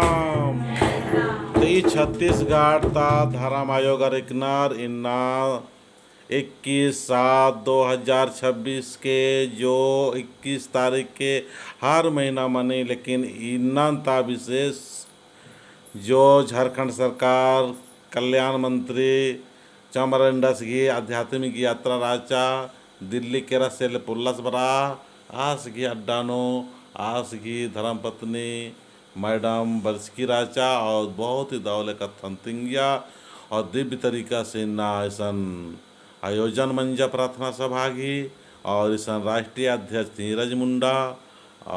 राम। ती छत्तीसगढ़ ता धर्म आयोग रिकनर इन्ना 21/7/2026 के जो 21 तारीख के हर महीना मनी, लेकिन इन्ना ता विशेष जो झारखंड सरकार कल्याण मंत्री चमरंडस की आध्यात्मिक यात्रा राचा दिल्ली के रसेल पुल्लस बरा आस की अड्डानो आस की धर्मपत्नी मैडम बरसकी राचा और बहुत ही दौले का थंतिंगिया और दिव्य तरीका से ना ऐसन आयोजन मंजा प्रार्थना सभा की और ऐसन राष्ट्रीय अध्यक्ष नीरज मुंडा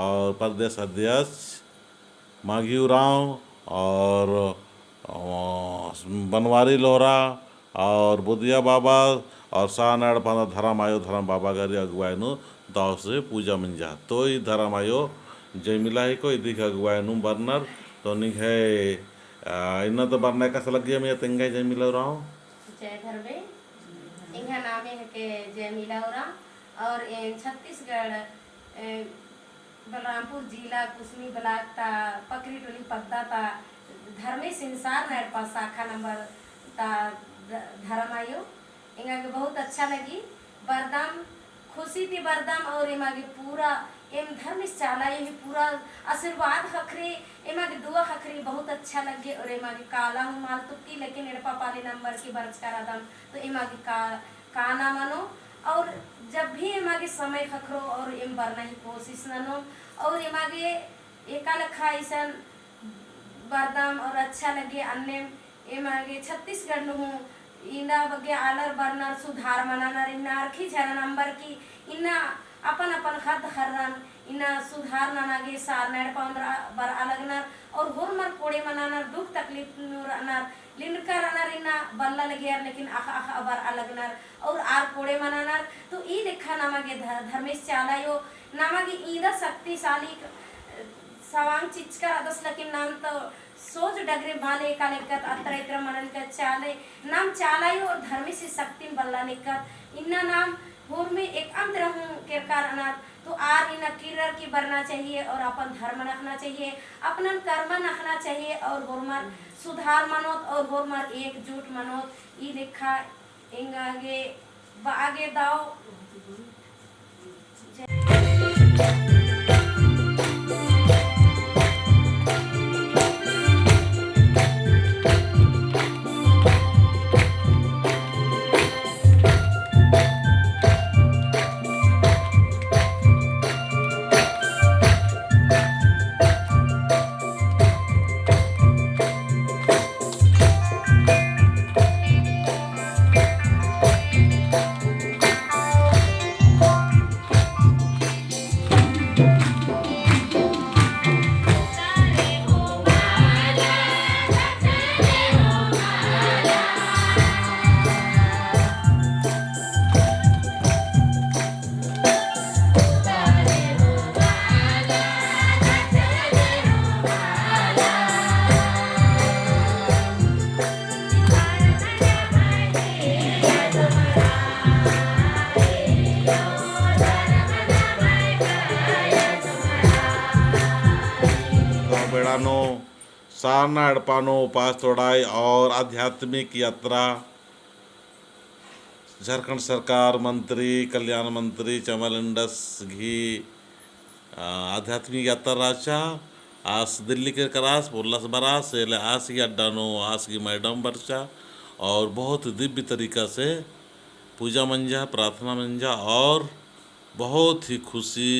और प्रदेश अध्यक्ष माघी राव और बनवारी लोहरा और बुधिया बाबा और सानाड़ पाना धर्म आयो धर्म बाबा गारी अगुवायनु दाव से पूजा मंजा तो ही धर्म आयो जय मिला ही को इदिक अगुवायनु बर्नर तो निक है इन्ना तो बरना कैसा लग गया मैं तेंगे जय मिला रहा हूँ जय धर्मे इनका नाम है के जय मिलावरा और छत्तीसगढ़ बलरामपुर जिला कुसमी ब्लॉक ता पकरी टोली पद्दा ता धर्मे संसार नर पास शाखा नंबर ता धर्म आयो इनका के बहुत अच्छा लगी बरदाम खुशी थी बरदाम और इमा के पूरा एम धर्म चाला ये पूरा आशीर्वाद खखरी इमा के दुआ खखरी बहुत अच्छा लगे और इमा के काला हूँ माल तुक्की लेकिन एड़पा पाली नंबर की बरच करा दम तो इमा के का ना मनो और जब भी इमा के समय खखरो और इम बरना ही कोशिश ननो और इमा के एका लखा ऐसा बरदाम और अच्छा लगे अन्य इमा के छत्तीसगढ़ नु इना बगे आलर बर्नर सुधार मनानर इना अरखी झरा नंबर की इना अपन अपन खत खर्रन इना सुधार नानागे सार नेड़ पाउंदर बर अलगनर और हुरमर कोड़े मनानर दुख तकलीफ नर लिनकर अनर इना बल्ला लगे लेकिन आख आख बर अलगनर और आर कोड़े मनानर तो ई लिखा नामागे धर्मेश चालायो नामागे ईदा शक्तिशाली सवांग चिचकर अदस लकिन नाम तो सोच डगरे भाले का लेकर अत्र इत्र मनन का चाले नाम चालायो और धर्मी से शक्ति बल्ला लेकर इन्ना नाम होर में एक अंत रहूं के कारण तो आर इना किरर की बरना चाहिए और अपन धर्म रखना चाहिए अपना कर्म रखना चाहिए और होरमर सुधार मनोत और होरमर एकजुट मनोत ई लिखा इंगागे आगे दाओ बेड़ानो सारना अड़पानो उपास तोड़ाई और आध्यात्मिक यात्रा झारखंड सरकार मंत्री कल्याण मंत्री चमरंडस घी आध्यात्मिक यात्रा राचा आस दिल्ली के करास पुल्लस बरास एले आस की अड्डानो आस की मैडम बरचा और बहुत दिव्य तरीका से पूजा मंजा प्रार्थना मंजा और बहुत ही खुशी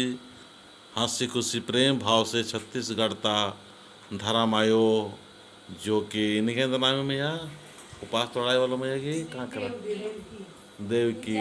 हंसी खुशी प्रेम भाव से छत्तीसगढ़ ता धर्म आयो जो कि इनके नाम में या उपास तोड़ाई वालों में की कहाँ करा देव की